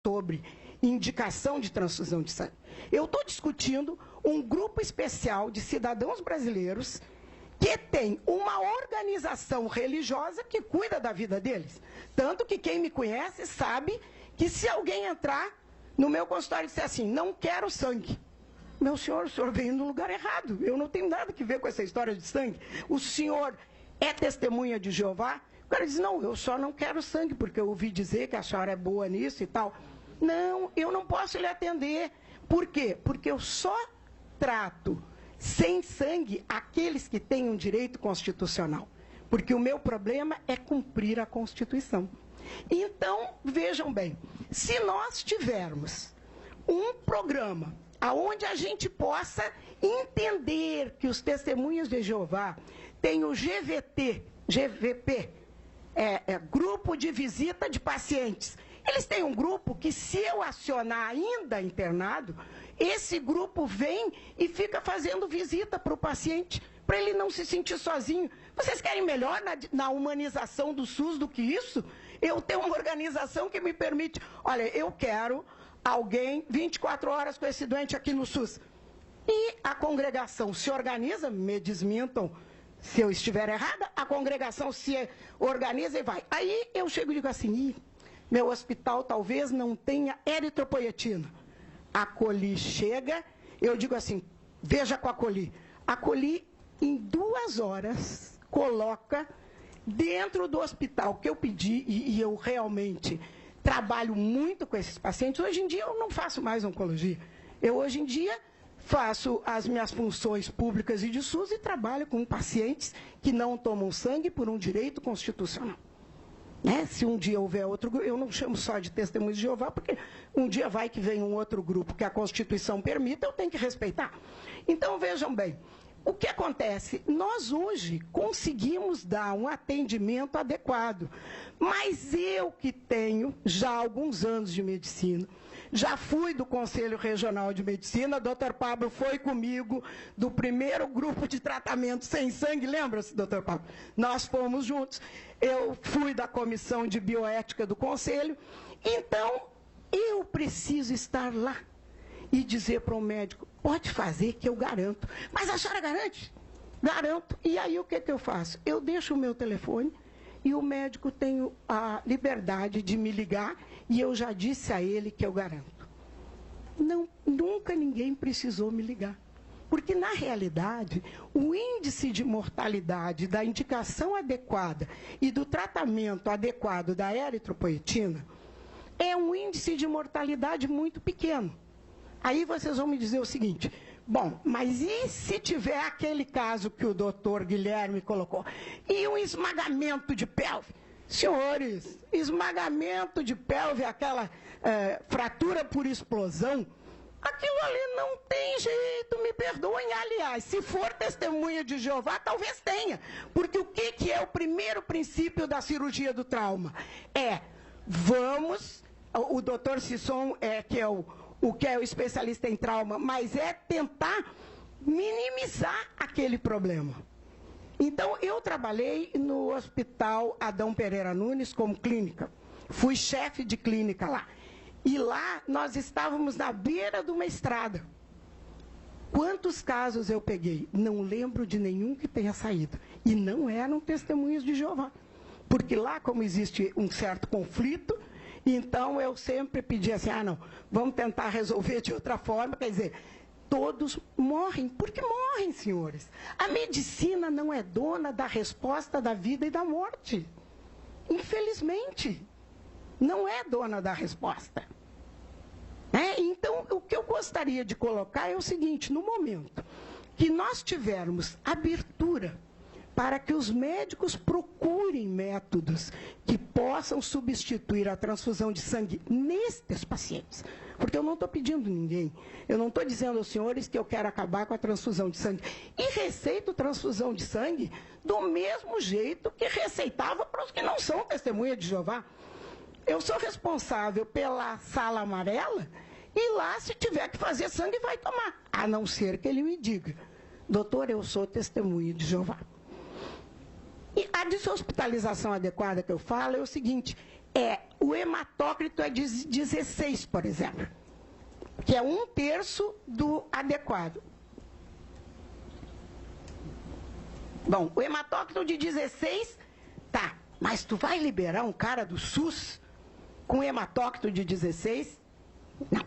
sobre indicação de transfusão de sangue. Eu estou discutindo um grupo especial de cidadãos brasileiros que tem uma organização religiosa que cuida da vida deles. Tanto que quem me conhece sabe que se alguém entrar no meu consultório e disser assim, não quero sangue, meu senhor, o senhor veio no lugar errado, eu não tenho nada que ver com essa história de sangue. O senhor é testemunha de Jeová? O cara diz, não, eu só não quero sangue, porque eu ouvi dizer que a senhora é boa nisso e tal. Não, eu não posso lhe atender. Por quê? Porque eu só trato sem sangue aqueles que têm um direito constitucional. Porque o meu problema é cumprir a Constituição. Então, vejam bem, se nós tivermos um programa onde a gente possa entender que os testemunhas de Jeová têm o GVP, Grupo de Visita de Pacientes. Eles têm um grupo que, se eu acionar ainda internado, esse grupo vem e fica fazendo visita para o paciente, para ele não se sentir sozinho. Vocês querem melhor na humanização do SUS do que isso? Eu tenho uma organização que me permite, olha, eu quero alguém 24 horas com esse doente aqui no SUS. E a congregação se organiza, me desmintam se eu estiver errada, a congregação se organiza e vai. Aí eu chego e digo assim, meu hospital talvez não tenha eritropoetina. A Coli chega, eu digo assim, veja com a Coli. A Coli, em 2 horas, coloca dentro do hospital que eu pedi, e eu realmente trabalho muito com esses pacientes. Hoje em dia eu não faço mais oncologia. Eu hoje em dia faço as minhas funções públicas e de SUS e trabalho com pacientes que não tomam sangue por um direito constitucional. Se um dia houver outro grupo, eu não chamo só de testemunhos de Jeová, porque um dia vai que vem um outro grupo que a Constituição permita, eu tenho que respeitar. Então, vejam bem, o que acontece? Nós hoje conseguimos dar um atendimento adequado, mas eu que tenho já alguns anos de medicina, já fui do Conselho Regional de Medicina, Dr. Pablo foi comigo do primeiro grupo de tratamento sem sangue, lembra-se, Dr. Pablo? Nós fomos juntos, eu fui da Comissão de Bioética do Conselho, então eu preciso estar lá e dizer para o médico, pode fazer que eu garanto. Mas a senhora garante? Garanto. E aí o que eu faço? Eu deixo o meu telefone e o médico tem a liberdade de me ligar e eu já disse a ele que eu garanto. Não, nunca ninguém precisou me ligar. Porque, na realidade, o índice de mortalidade da indicação adequada e do tratamento adequado da eritropoetina é um índice de mortalidade muito pequeno. Aí vocês vão me dizer o seguinte, bom, mas e se tiver aquele caso que o doutor Guilherme colocou? E um esmagamento de pelve? Senhores, esmagamento de pelve, aquela fratura por explosão, aquilo ali não tem jeito, me perdoem. Aliás, se for testemunha de Jeová, talvez tenha. Porque o que é o primeiro princípio da cirurgia do trauma? O doutor Sisson, que é o especialista em trauma, mas é tentar minimizar aquele problema. Então, eu trabalhei no Hospital Adão Pereira Nunes como clínica. Fui chefe de clínica lá. E lá nós estávamos na beira de uma estrada. Quantos casos eu peguei? Não lembro de nenhum que tenha saído. E não eram testemunhas de Jeová. Porque lá, como existe um certo conflito, então eu sempre pedi assim, não, vamos tentar resolver de outra forma, quer dizer, todos morrem, porque morrem, senhores. A medicina não é dona da resposta da vida e da morte. Infelizmente, não é dona da resposta. Então, o que eu gostaria de colocar é o seguinte, no momento que nós tivermos abertura para que os médicos procurem métodos que possam substituir a transfusão de sangue nestes pacientes. Porque eu não estou pedindo ninguém, eu não estou dizendo aos senhores que eu quero acabar com a transfusão de sangue. E receito transfusão de sangue do mesmo jeito que receitava para os que não são testemunha de Jeová. Eu sou responsável pela sala amarela e lá, se tiver que fazer sangue, vai tomar. A não ser que ele me diga, doutor, eu sou testemunha de Jeová. E a deshospitalização adequada que eu falo é o seguinte, O hematócrito é de 16, por exemplo, que é 1/3 do adequado. Bom, o hematócrito de 16, tá, mas tu vai liberar um cara do SUS com hematócrito de 16? Não.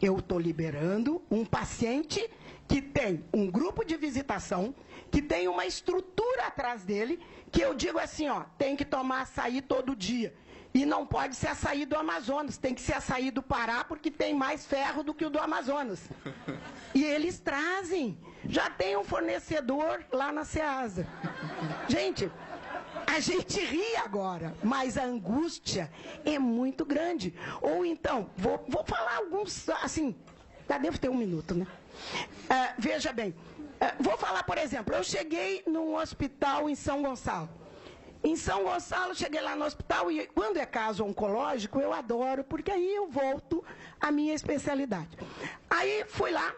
Eu estou liberando um paciente que tem um grupo de visitação, que tem uma estrutura atrás dele, que eu digo assim, ó, tem que tomar açaí todo dia. E não pode ser açaí do Amazonas, tem que ser açaí do Pará, porque tem mais ferro do que o do Amazonas. E eles trazem. Já tem um fornecedor lá na Ceasa. Gente, a gente ri agora, mas a angústia é muito grande. Ou então, vou falar alguns, assim, devo ter 1 minuto, né? Veja bem, vou falar, por exemplo, eu cheguei num hospital em São Gonçalo. Em São Gonçalo, cheguei lá no hospital e quando é caso oncológico, eu adoro, porque aí eu volto à minha especialidade. Aí fui lá,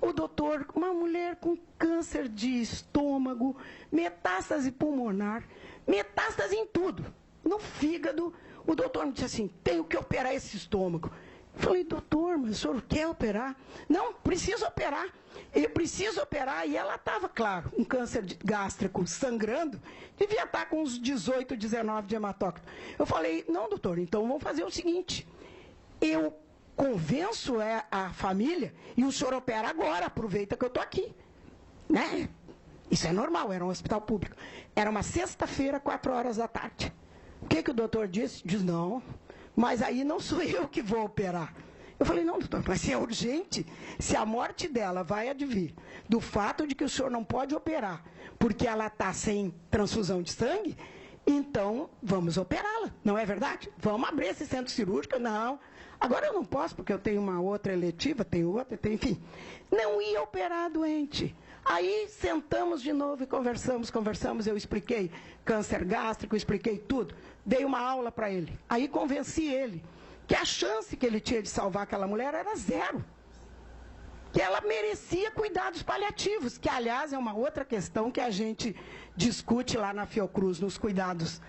o doutor, uma mulher com câncer de estômago, metástase pulmonar, metástase em tudo, no fígado. O doutor me disse assim, tenho que operar esse estômago. Eu falei, doutor, mas o senhor quer operar? Não, preciso operar. Eu preciso operar. E ela estava, claro, um câncer gástrico sangrando, devia estar com uns 18, 19 de hematócrito. Eu falei, não, doutor, então vamos fazer o seguinte, eu convenço a família e o senhor opera agora, aproveita que eu estou aqui. Né? Isso é normal, era um hospital público. Era uma sexta-feira, 4 horas da tarde. O que o doutor disse? Diz, não, mas aí não sou eu que vou operar. Eu falei, não, doutor, mas se é urgente, se a morte dela vai advir do fato de que o senhor não pode operar, porque ela está sem transfusão de sangue, então vamos operá-la, não é verdade? Vamos abrir esse centro cirúrgico? Não. Agora eu não posso, porque eu tenho uma outra eletiva, tenho outra, enfim. Não ia operar a doente. Aí sentamos de novo e conversamos, eu expliquei câncer gástrico, expliquei tudo, dei uma aula para ele. Aí convenci ele que a chance que ele tinha de salvar aquela mulher era 0. Que ela merecia cuidados paliativos, que, aliás, é uma outra questão que a gente discute lá na Fiocruz, nos cuidados,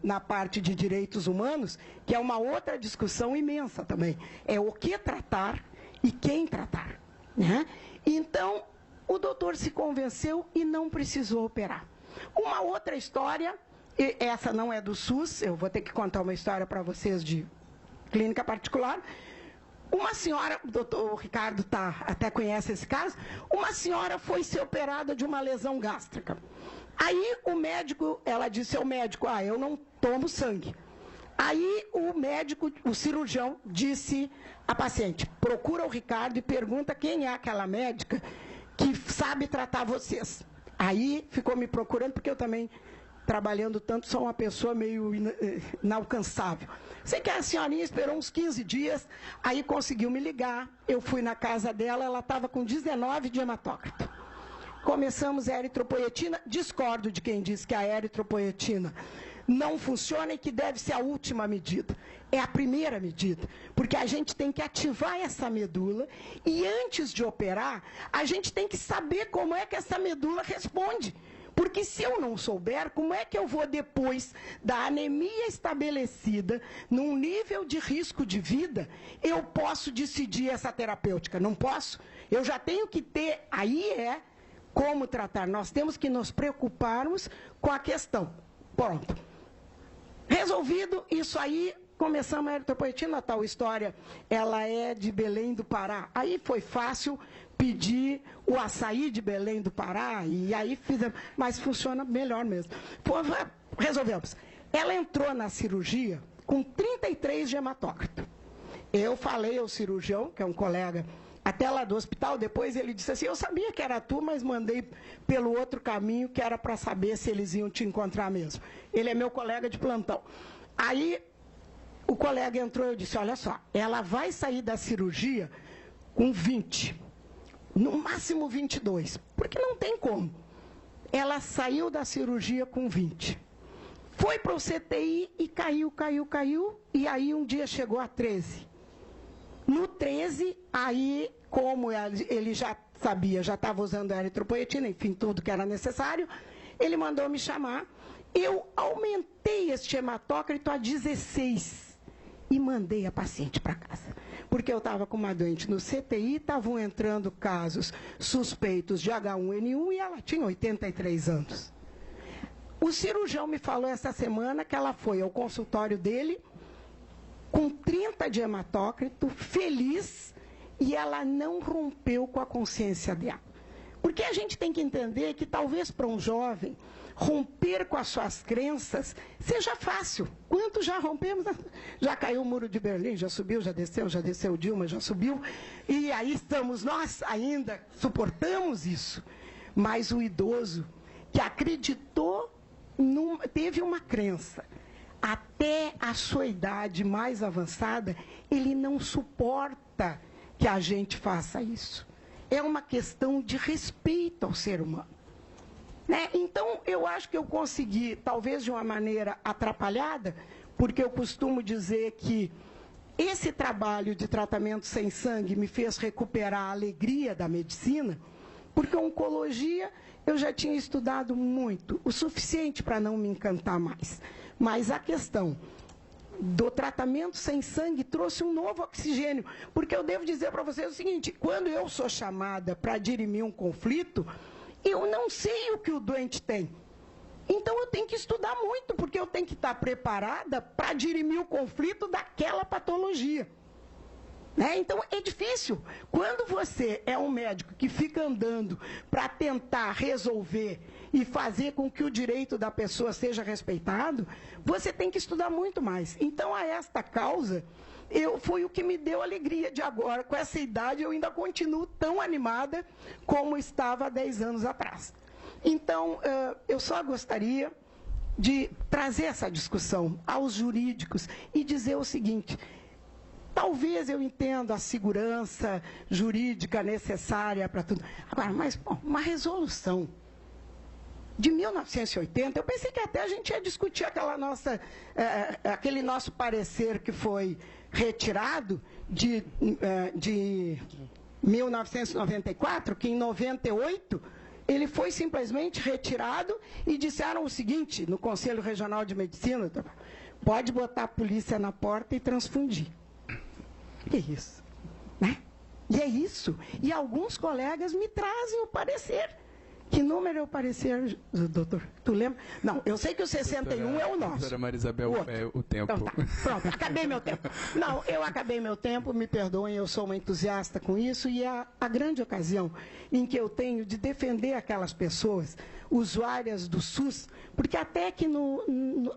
na parte de direitos humanos, que é uma outra discussão imensa também. É o que tratar e quem tratar. Né? Então, o doutor se convenceu e não precisou operar. Uma outra história, essa não é do SUS, eu vou ter que contar uma história para vocês de clínica particular. Uma senhora, o doutor Ricardo até conhece esse caso, uma senhora foi ser operada de uma lesão gástrica. Aí o médico, ela disse ao médico, eu não tomo sangue. Aí o médico, o cirurgião, disse à paciente, procura o Ricardo e pergunta quem é aquela médica que sabe tratar vocês. Aí ficou me procurando, porque eu também, trabalhando tanto, sou uma pessoa meio inalcançável. Sei que a senhorinha esperou uns 15 dias, aí conseguiu me ligar, eu fui na casa dela, ela estava com 19 de hematócrito. Começamos a eritropoetina, discordo de quem diz que a eritropoetina não funciona e que deve ser a última medida. É a primeira medida, porque a gente tem que ativar essa medula e antes de operar, a gente tem que saber como é que essa medula responde. Porque se eu não souber, como é que eu vou depois da anemia estabelecida, num nível de risco de vida, eu posso decidir essa terapêutica? Não posso. Eu já tenho que ter, aí como tratar. Nós temos que nos preocuparmos com a questão. Pronto. Resolvido isso aí, começamos a eritropoetina, tal história, ela é de Belém do Pará. Aí foi fácil pedir o açaí de Belém do Pará, e aí fizemos, mas funciona melhor mesmo. Resolvemos. Ela entrou na cirurgia com 33 de hematócrito. Eu falei ao cirurgião, que é um colega, até lá do hospital, depois ele disse assim, eu sabia que era tu, mas mandei pelo outro caminho, que era para saber se eles iam te encontrar mesmo. Ele é meu colega de plantão. Aí, o colega entrou e eu disse, olha só, ela vai sair da cirurgia com 20, no máximo 22, porque não tem como. Ela saiu da cirurgia com 20. Foi para o CTI e caiu, e aí um dia chegou a 13. No 13, aí, como ele já sabia, já estava usando a eritropoetina, enfim, tudo que era necessário, ele mandou me chamar eu aumentei este hematócrito a 16 e mandei a paciente para casa. Porque eu estava com uma doente no CTI, estavam entrando casos suspeitos de H1N1 e ela tinha 83 anos. O cirurgião me falou essa semana que ela foi ao consultório dele com 30 de hematócrito, feliz, e ela não rompeu com a consciência dela. Porque a gente tem que entender que talvez para um jovem romper com as suas crenças seja fácil. Quantos já rompemos? Já caiu o muro de Berlim, já subiu Dilma, já subiu. E aí estamos nós ainda, suportamos isso. Mas o idoso que acreditou, teve uma crença, até a sua idade mais avançada, ele não suporta que a gente faça isso. É uma questão de respeito ao ser humano. Né? Então, eu acho que eu consegui, talvez de uma maneira atrapalhada, porque eu costumo dizer que esse trabalho de tratamento sem sangue me fez recuperar a alegria da medicina, porque a oncologia eu já tinha estudado muito, o suficiente para não me encantar mais. Mas a questão do tratamento sem sangue trouxe um novo oxigênio, porque eu devo dizer para vocês o seguinte, quando eu sou chamada para dirimir um conflito, eu não sei o que o doente tem. Então eu tenho que estudar muito, porque eu tenho que estar preparada para dirimir o conflito daquela patologia. Né? Então é difícil. Quando você é um médico que fica andando para tentar resolver e fazer com que o direito da pessoa seja respeitado, você tem que estudar muito mais. Então, a esta causa, foi o que me deu alegria de agora. Com essa idade, eu ainda continuo tão animada como estava há 10 anos atrás. Então, eu só gostaria de trazer essa discussão aos jurídicos e dizer o seguinte: talvez eu entenda a segurança jurídica necessária para tudo. Agora, mas bom, uma resolução de 1980, eu pensei que até a gente ia discutir aquele nosso parecer que foi retirado de 1994, que em 98 ele foi simplesmente retirado e disseram o seguinte, no Conselho Regional de Medicina: pode botar a polícia na porta e transfundir. Que isso? Né? E é isso. E alguns colegas me trazem o parecer. Que número é o parecer, doutor? Tu lembra? Não, eu sei que o 61 é o nosso. Doutora Maria Isabel, o tempo. Então, tá. Pronto, acabei meu tempo. Não, eu acabei meu tempo, me perdoem, eu sou uma entusiasta com isso, e é a grande ocasião em que eu tenho de defender aquelas pessoas, usuárias do SUS, porque até que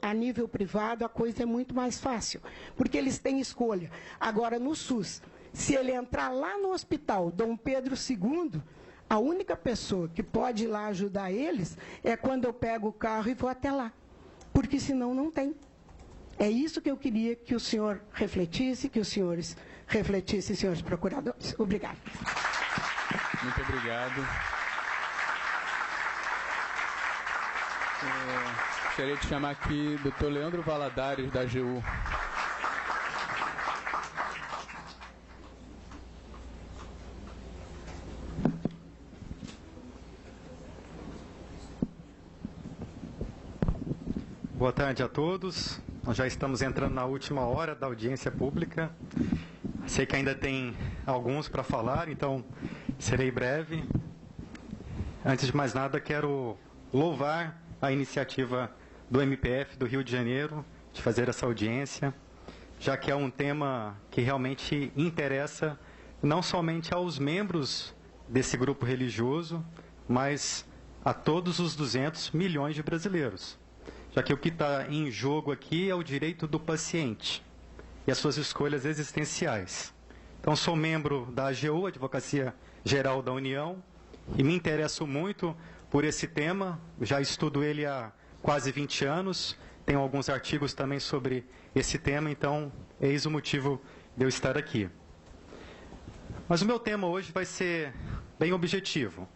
a nível privado a coisa é muito mais fácil, porque eles têm escolha. Agora, no SUS, se ele entrar lá no hospital Dom Pedro II, a única pessoa que pode ir lá ajudar eles é quando eu pego o carro e vou até lá. Porque senão não tem. É isso que eu queria que o senhor refletisse, que os senhores refletissem, senhores procuradores. Obrigada. Muito obrigado. Gostaria de chamar aqui o doutor Leandro Valadares, da AGU. Boa tarde a todos. Nós já estamos entrando na última hora da audiência pública. Sei que ainda tem alguns para falar, então serei breve. Antes de mais nada, quero louvar a iniciativa do MPF do Rio de Janeiro de fazer essa audiência, já que é um tema que realmente interessa não somente aos membros desse grupo religioso, mas a todos os 200 milhões de brasileiros. Já que o que está em jogo aqui é o direito do paciente e as suas escolhas existenciais. Então, sou membro da AGU, Advocacia Geral da União, e me interesso muito por esse tema. Já estudo ele há quase 20 anos, tenho alguns artigos também sobre esse tema, então, eis o motivo de eu estar aqui. Mas o meu tema hoje vai ser bem objetivo.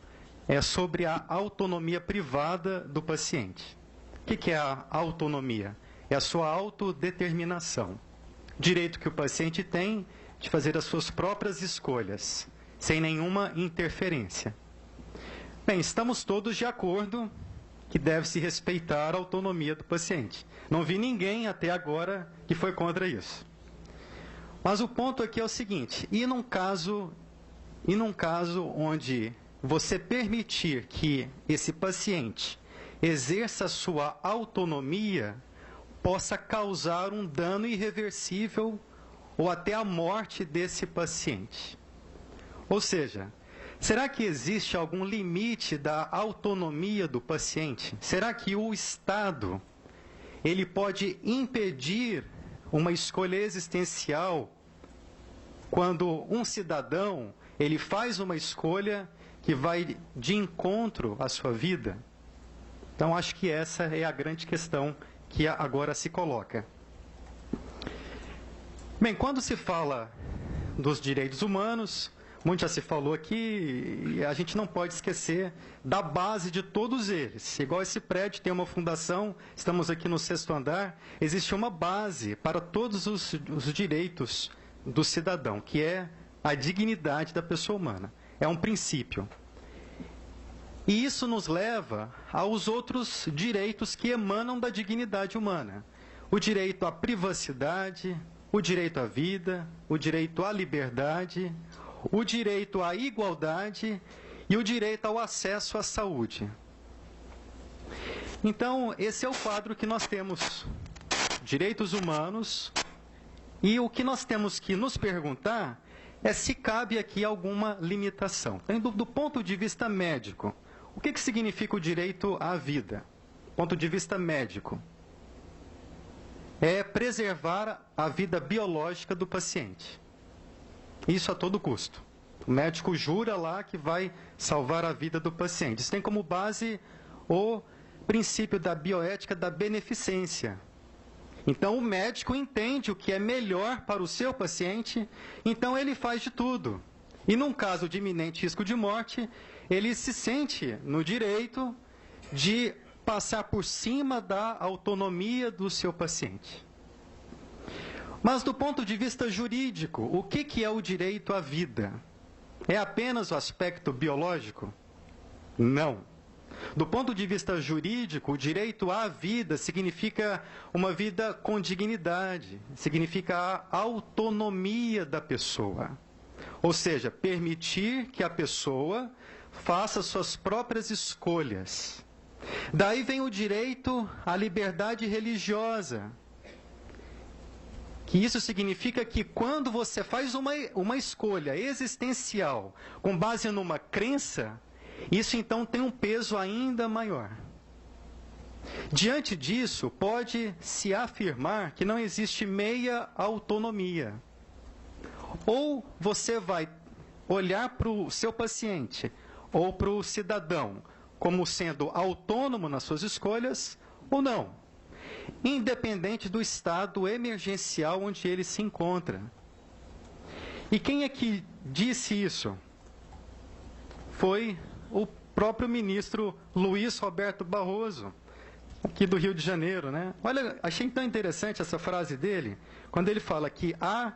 É sobre a autonomia privada do paciente. O que é a autonomia? É a sua autodeterminação. Direito que o paciente tem de fazer as suas próprias escolhas, sem nenhuma interferência. Bem, estamos todos de acordo que deve se respeitar a autonomia do paciente. Não vi ninguém até agora que foi contra isso. Mas o ponto aqui é o seguinte, e num caso onde você permitir que esse paciente exerça sua autonomia, possa causar um dano irreversível ou até a morte desse paciente. Ou seja, será que existe algum limite da autonomia do paciente? Será que o Estado ele pode impedir uma escolha existencial quando um cidadão ele faz uma escolha que vai de encontro à sua vida? Então, acho que essa é a grande questão que agora se coloca. Bem, quando se fala dos direitos humanos, muito já se falou aqui, e a gente não pode esquecer da base de todos eles. Igual esse prédio tem uma fundação, estamos aqui no 6º andar, existe uma base para todos os direitos do cidadão, que é a dignidade da pessoa humana. É um princípio. E isso nos leva aos outros direitos que emanam da dignidade humana. O direito à privacidade, o direito à vida, o direito à liberdade, o direito à igualdade e o direito ao acesso à saúde. Então, esse é o quadro que nós temos. Direitos humanos. E o que nós temos que nos perguntar é se cabe aqui alguma limitação. Do ponto de vista médico, o que significa o direito à vida? Do ponto de vista médico, é preservar a vida biológica do paciente. Isso a todo custo. O médico jura lá que vai salvar a vida do paciente. Isso tem como base o princípio da bioética da beneficência. Então, o médico entende o que é melhor para o seu paciente, então ele faz de tudo. E num caso de iminente risco de morte, ele se sente no direito de passar por cima da autonomia do seu paciente. Mas do ponto de vista jurídico, o que é o direito à vida? É apenas o aspecto biológico? Não. Do ponto de vista jurídico, o direito à vida significa uma vida com dignidade, significa a autonomia da pessoa. Ou seja, permitir que a pessoa faça suas próprias escolhas. Daí vem o direito à liberdade religiosa. Que isso significa que quando você faz uma escolha existencial com base numa crença, isso então tem um peso ainda maior. Diante disso, pode-se afirmar que não existe meia autonomia. Ou você vai olhar para o seu paciente ou para o cidadão como sendo autônomo nas suas escolhas, ou não. Independente do estado emergencial onde ele se encontra. E quem é que disse isso? Foi o próprio ministro Luiz Roberto Barroso, aqui do Rio de Janeiro, né? Olha, achei tão interessante essa frase dele, quando ele fala que a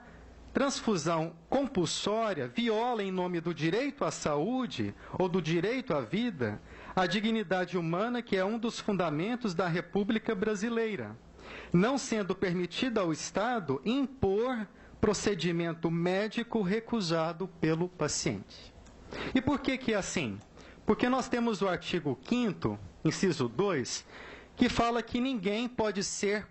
transfusão compulsória viola, em nome do direito à saúde ou do direito à vida, a dignidade humana, que é um dos fundamentos da República Brasileira, não sendo permitida ao Estado impor procedimento médico recusado pelo paciente. E por que é assim? Porque nós temos o artigo 5º, inciso 2, que fala que ninguém pode ser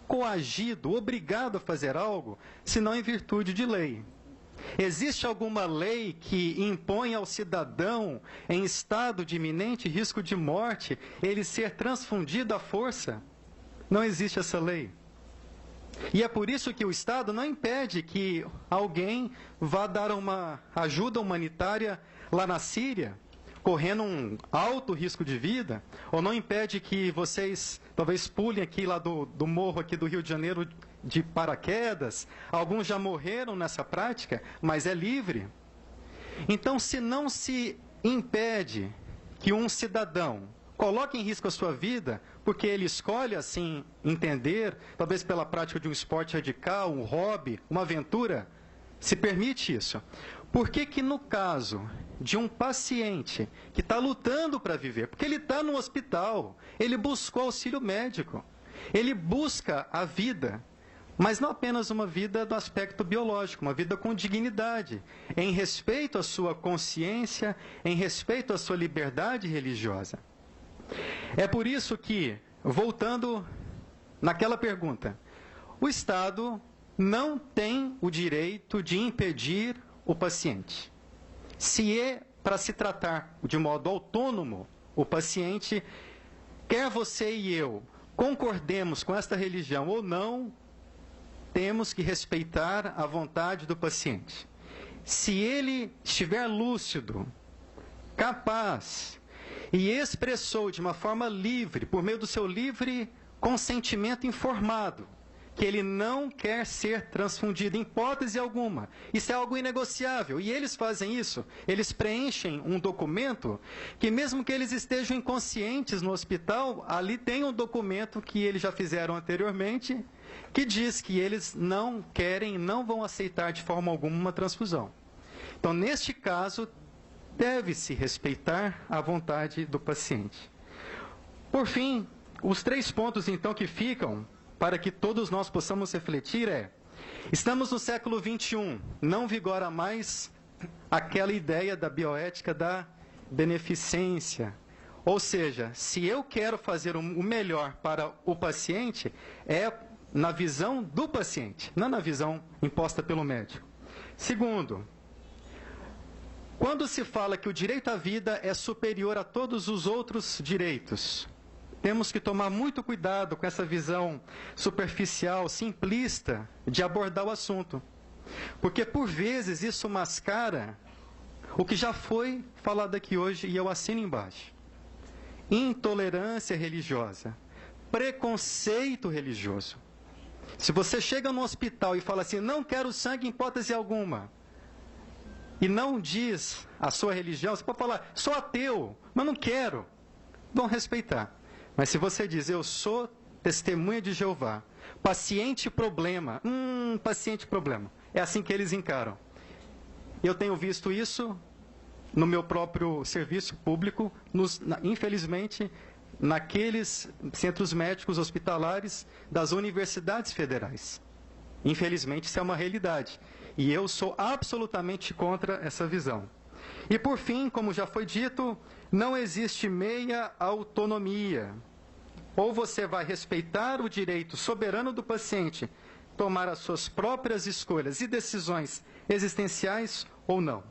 coagido, obrigado a fazer algo, senão em virtude de lei. Existe alguma lei que impõe ao cidadão, em estado de iminente risco de morte, ele ser transfundido à força? Não existe essa lei. E é por isso que o Estado não impede que alguém vá dar uma ajuda humanitária lá na Síria, correndo um alto risco de vida, ou não impede que vocês talvez pulem aqui lá do morro aqui do Rio de Janeiro de paraquedas. Alguns já morreram nessa prática, mas é livre. Então, se não se impede que um cidadão coloque em risco a sua vida, porque ele escolhe assim entender, talvez pela prática de um esporte radical, um hobby, uma aventura, se permite isso, por que que no caso de um paciente que está lutando para viver, porque ele está no hospital, ele buscou auxílio médico, ele busca a vida, mas não apenas uma vida do aspecto biológico, uma vida com dignidade, em respeito à sua consciência, em respeito à sua liberdade religiosa. É por isso que, voltando naquela pergunta, o Estado não tem o direito de impedir o paciente. Se é para se tratar de modo autônomo, o paciente, quer você e eu concordemos com esta religião ou não, temos que respeitar a vontade do paciente. Se ele estiver lúcido, capaz, e expressou de uma forma livre, por meio do seu livre consentimento informado, que ele não quer ser transfundido em hipótese alguma. Isso é algo inegociável. E eles fazem isso, eles preenchem um documento que mesmo que eles estejam inconscientes no hospital, ali tem um documento que eles já fizeram anteriormente, que diz que eles não querem, não vão aceitar de forma alguma uma transfusão. Então, neste caso, deve-se respeitar a vontade do paciente. Por fim, os 3 pontos, então, que ficam para que todos nós possamos refletir é: estamos no século XXI, não vigora mais aquela ideia da bioética da beneficência. Ou seja, se eu quero fazer o melhor para o paciente, é na visão do paciente, não na visão imposta pelo médico. Segundo, quando se fala que o direito à vida é superior a todos os outros direitos, temos que tomar muito cuidado com essa visão superficial, simplista, de abordar o assunto. Porque, por vezes, isso mascara o que já foi falado aqui hoje, e eu assino embaixo. Intolerância religiosa, preconceito religioso. Se você chega no hospital e fala assim, não quero sangue em hipótese alguma, e não diz a sua religião, você pode falar, sou ateu, mas não quero. Vão respeitar. Mas se você diz, eu sou testemunha de Jeová, paciente problema, paciente problema, é assim que eles encaram. Eu tenho visto isso no meu próprio serviço público, infelizmente, naqueles centros médicos hospitalares das universidades federais. Infelizmente, isso é uma realidade. E eu sou absolutamente contra essa visão. E, por fim, como já foi dito, não existe meia autonomia. Ou você vai respeitar o direito soberano do paciente, tomar as suas próprias escolhas e decisões existenciais ou não.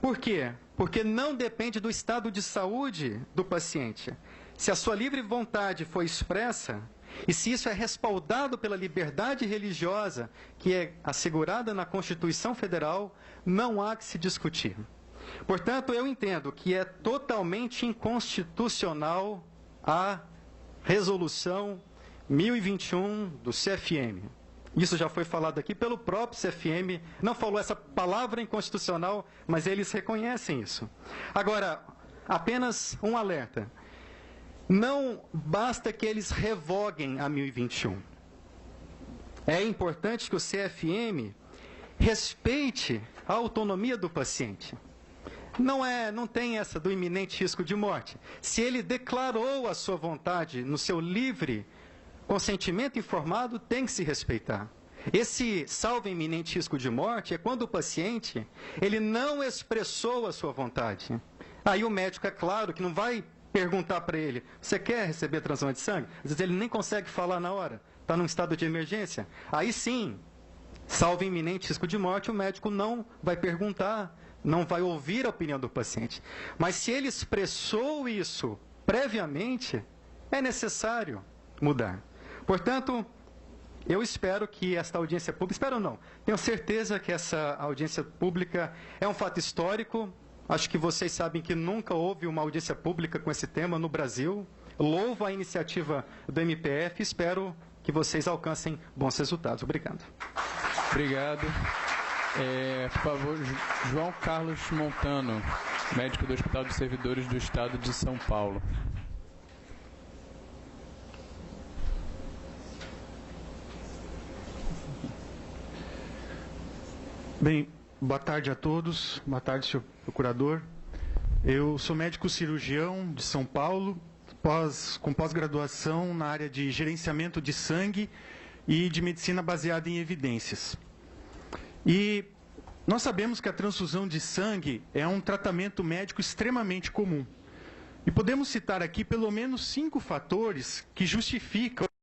Por quê? Porque não depende do estado de saúde do paciente. Se a sua livre vontade foi expressa, e se isso é respaldado pela liberdade religiosa, que é assegurada na Constituição Federal, não há que se discutir. Portanto, eu entendo que é totalmente inconstitucional a Resolução 1021 do CFM. Isso já foi falado aqui pelo próprio CFM, não falou essa palavra inconstitucional, mas eles reconhecem isso. Agora, apenas um alerta. Não basta que eles revoguem a 1021. É importante que o CFM respeite a autonomia do paciente. Não tem essa do iminente risco de morte. Se ele declarou a sua vontade no seu livre consentimento informado, tem que se respeitar. Esse salvo iminente risco de morte é quando o paciente ele não expressou a sua vontade. Aí o médico, é claro, que não vai perguntar para ele, você quer receber transfusão de sangue? Às vezes ele nem consegue falar na hora, está num estado de emergência. Aí sim, salvo iminente risco de morte, o médico não vai perguntar, não vai ouvir a opinião do paciente. Mas se ele expressou isso previamente, é necessário mudar. Portanto, eu espero que esta audiência pública, espero não, tenho certeza que essa audiência pública é um fato histórico. Acho que vocês sabem que nunca houve uma audiência pública com esse tema no Brasil. Louvo a iniciativa do MPF e espero que vocês alcancem bons resultados. Obrigado. Obrigado. Por favor, João Carlos Montano, médico do Hospital dos Servidores do Estado de São Paulo. Bem, boa tarde a todos. Boa tarde, senhor procurador. Eu sou médico cirurgião de São Paulo, com pós-graduação na área de gerenciamento de sangue e de medicina baseada em evidências. E nós sabemos que a transfusão de sangue é um tratamento médico extremamente comum. E podemos citar aqui pelo menos 5 fatores que justificam